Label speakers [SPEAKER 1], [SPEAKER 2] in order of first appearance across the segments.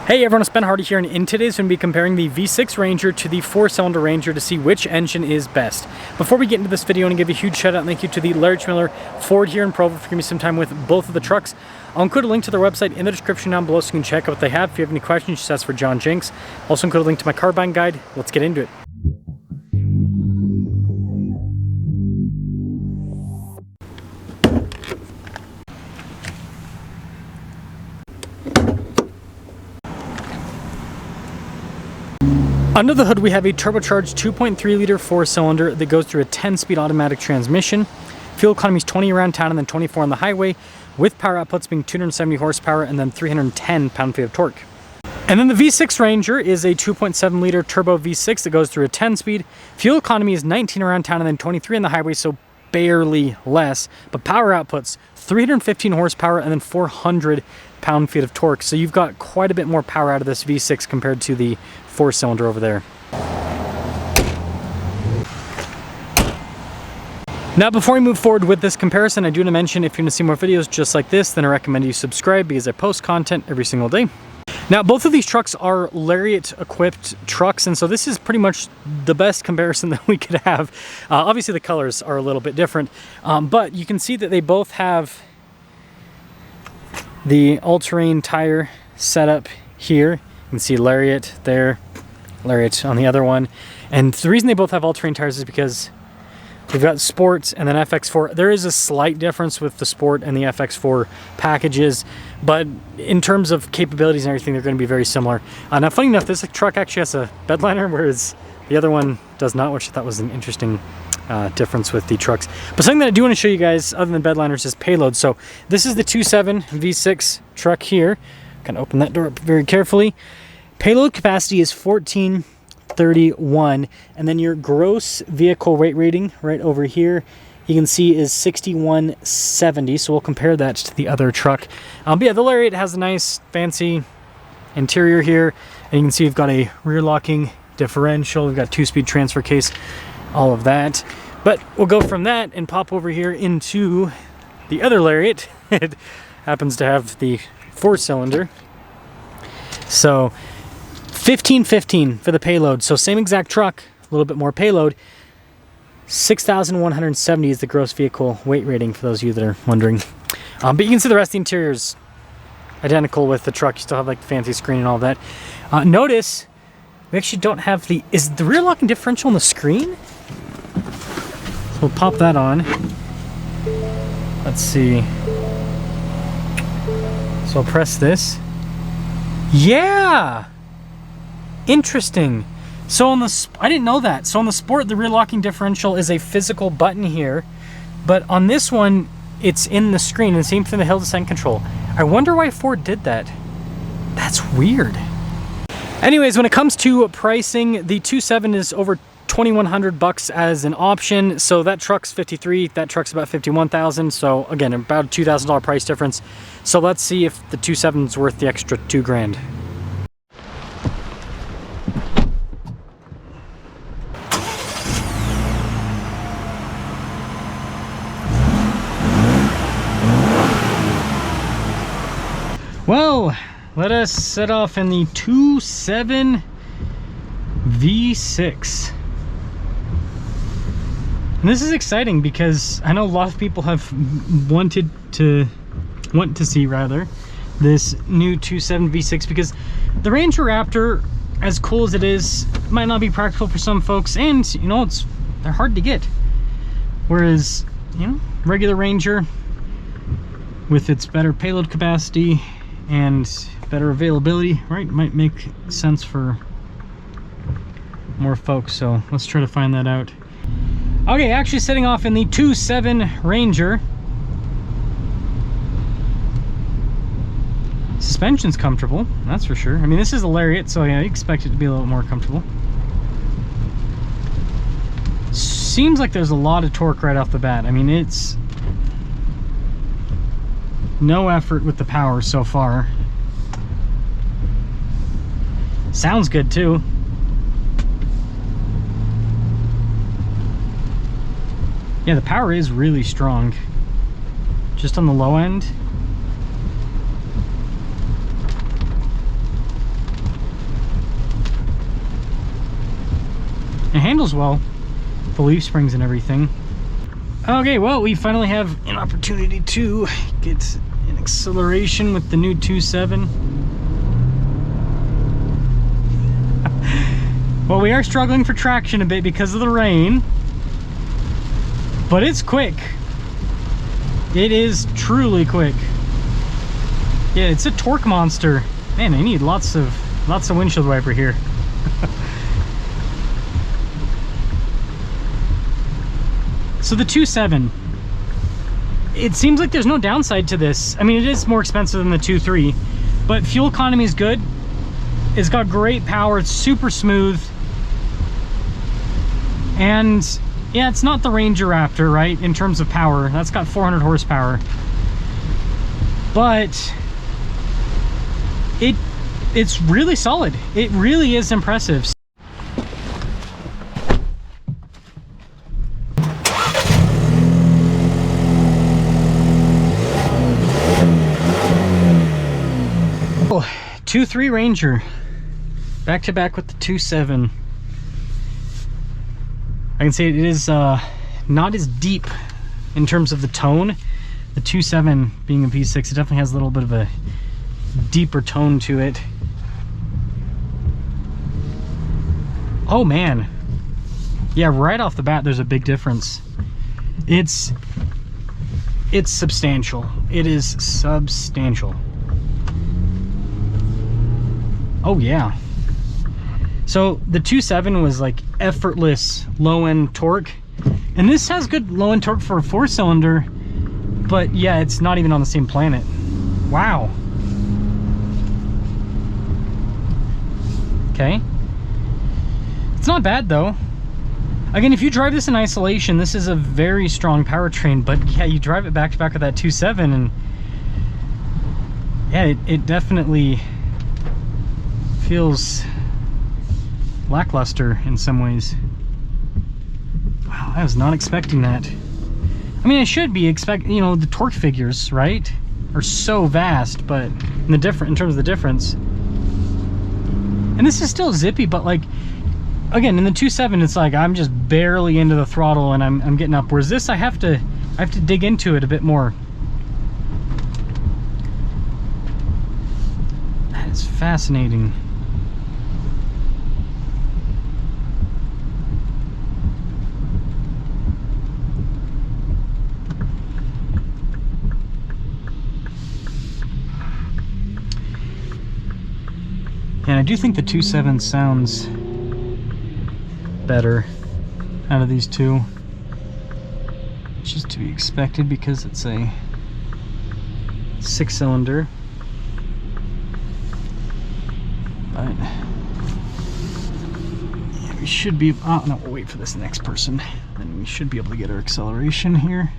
[SPEAKER 1] Hey everyone, it's Ben Hardy here, and in today's going to be comparing the V6 Ranger to the 4-cylinder Ranger to see which engine is best. Before we get into this video, I want to give a huge shout out and thank you to the Larry Miller Ford here in Provo for giving me some time with both of the trucks. I'll include a link to their website in the description down below so you can check out what they have. If you have any questions, just ask for John Jinks. Also include a link to my car buying guide. Let's get into it. Under the hood, we have a turbocharged 2.3 liter 4-cylinder that goes through a 10-speed automatic transmission. Fuel economy is 20 around town and then 24 on the highway, with power outputs being 270 horsepower and then 310 pound-feet of torque. And then the V6 Ranger is a 2.7 liter turbo V6 that goes through a 10-speed. Fuel economy is 19 around town and then 23 on the highway, so barely less. But power outputs 315 horsepower and then 400 pound-feet of torque. So you've got quite a bit more power out of this V6 compared to the 4-cylinder over there. Now before we move forward with this comparison, I do want to mention if you want to see more videos just like this, then I recommend you subscribe because I post content every single day. Now both of these trucks are Lariat equipped trucks, and so this is pretty much the best comparison that we could have. Obviously the colors are a little bit different, but you can see that they both have the all-terrain tire setup here. You can see Lariat there, Lariat on the other one. And the reason they both have all-terrain tires is because we've got Sport and then FX4. There is a slight difference with the Sport and the FX4 packages, but in terms of capabilities and everything, they're going to be very similar. Now, funny enough, this truck actually has a bedliner, whereas the other one does not, which I thought was an interesting difference with the trucks. But something that I do want to show you guys, other than bedliners, is payload. So this is the 2.7 V6 truck here. Kind of open that door up very carefully. Payload capacity is 1431, and then your gross vehicle weight rating right over here you can see is 6170, so we'll compare that to the other truck. But yeah, the Lariat has a nice fancy interior here, and you can see we've got a rear locking differential, we've got 2-speed transfer case, all of that. But we'll go from that and pop over here into the other Lariat. It happens to have the 4-cylinder. So 1515 for the payload. So same exact truck, a little bit more payload. 6,170 is the gross vehicle weight rating for those of you that are wondering. But you can see the rest of the interior is identical with the truck. You still have like the fancy screen and all that. Notice we actually don't have the, is the rear locking differential on the screen? So we'll pop that on. Let's see. So I'll press this. Yeah! Interesting. So on the, I didn't know that. So on the Sport, the rear locking differential is a physical button here, but on this one, it's in the screen, and same for the hill descent control. I wonder why Ford did that. That's weird. Anyways, when it comes to pricing, the 2.7 is over $2,100 as an option. So that truck's 53, that truck's about 51,000. So again, about a $2,000 price difference. So let's see if the 2.7 is worth the extra $2,000. Well, let us set off in the 2.7 V6. And this is exciting because I know a lot of people have want to see this new 2.7 V6, because the Ranger Raptor, as cool as it is, might not be practical for some folks, and you know, they're hard to get. Whereas, you know, regular Ranger with its better payload capacity and better availability, right, might make sense for more folks. So let's try to find that out. Okay, actually setting off in the 2.7 Ranger. Suspension's comfortable, that's for sure. I mean, this is a Lariat, so yeah, you expect it to be a little more comfortable. Seems like there's a lot of torque right off the bat. I mean, it's no effort with the power so far. Sounds good too. Yeah, the power is really strong. Just on the low end. It handles well, the leaf springs and everything. Okay, well, we finally have an opportunity to get an acceleration with the new 2.7. Well, we are struggling for traction a bit because of the rain, but it's quick. It is truly quick. Yeah, it's a torque monster. Man, I need lots of windshield wiper here. So the 2.7, it seems like there's no downside to this. I mean, it is more expensive than the 2.3, but fuel economy is good. It's got great power. It's super smooth. And yeah, it's not the Ranger Raptor, right, in terms of power. That's got 400 horsepower. But it's really solid. It really is impressive. Oh, 2.3 Ranger, back to back with the 2.7. I can say it is not as deep in terms of the tone. The 2.7 being a V6, it definitely has a little bit of a deeper tone to it. Oh man, yeah, right off the bat there's a big difference. It's substantial. It is substantial. Oh yeah. So the 2.7 was like effortless low-end torque, and this has good low-end torque for a 4-cylinder, but yeah, it's not even on the same planet. Wow. Okay. It's not bad though. Again, if you drive this in isolation, this is a very strong powertrain, but yeah, you drive it back to back with that 2.7 and yeah, it definitely feels lackluster in some ways. Wow, I was not expecting that. I mean, I should be expecting, you know, the torque figures, right, are so vast, but in terms of the difference. And this is still zippy, but like, again, in the 2.7, it's like I'm just barely into the throttle and I'm getting up. Whereas this, I have to dig into it a bit more. That is fascinating. And I do think the 2.7 sounds better out of these two, which is to be expected because it's a 6-cylinder. But yeah, we should be, oh no, we'll wait for this next person, and we should be able to get our acceleration here.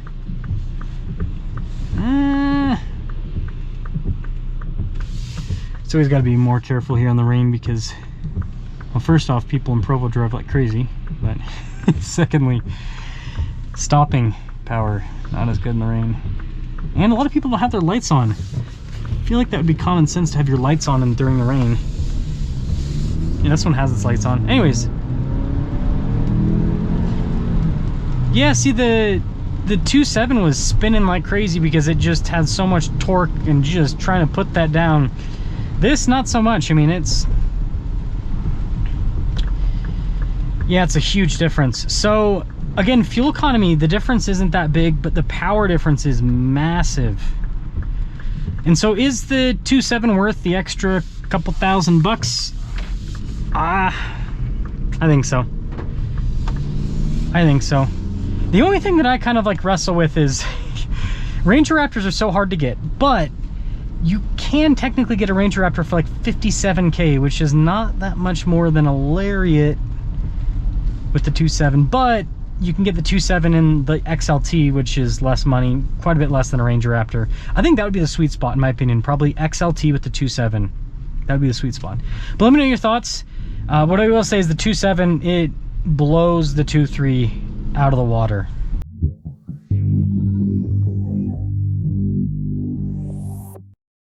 [SPEAKER 1] So he's got to be more careful here on the rain because, well, first off, people in Provo drive like crazy, but secondly, stopping power not as good in the rain. And a lot of people don't have their lights on. I feel like that would be common sense to have your lights on during the rain. Yeah, this one has its lights on. Anyways, yeah, see, the 2.7 was spinning like crazy because it just had so much torque and just trying to put that down. This, not so much. I mean, yeah, it's a huge difference. So again, fuel economy, the difference isn't that big, but the power difference is massive. And so is the 2.7 worth the extra couple $1,000? I think so. I think so. The only thing that I kind of like wrestle with is Ranger Raptors are so hard to get, but you can technically get a Ranger Raptor for like 57K, which is not that much more than a Lariat with the 2.7, but you can get the 2.7 in the XLT, which is less money, quite a bit less than a Ranger Raptor. I think that would be the sweet spot in my opinion, probably XLT with the 2.7. That would be the sweet spot. But let me know your thoughts. What I will say is the 2.7, it blows the 2.3 out of the water.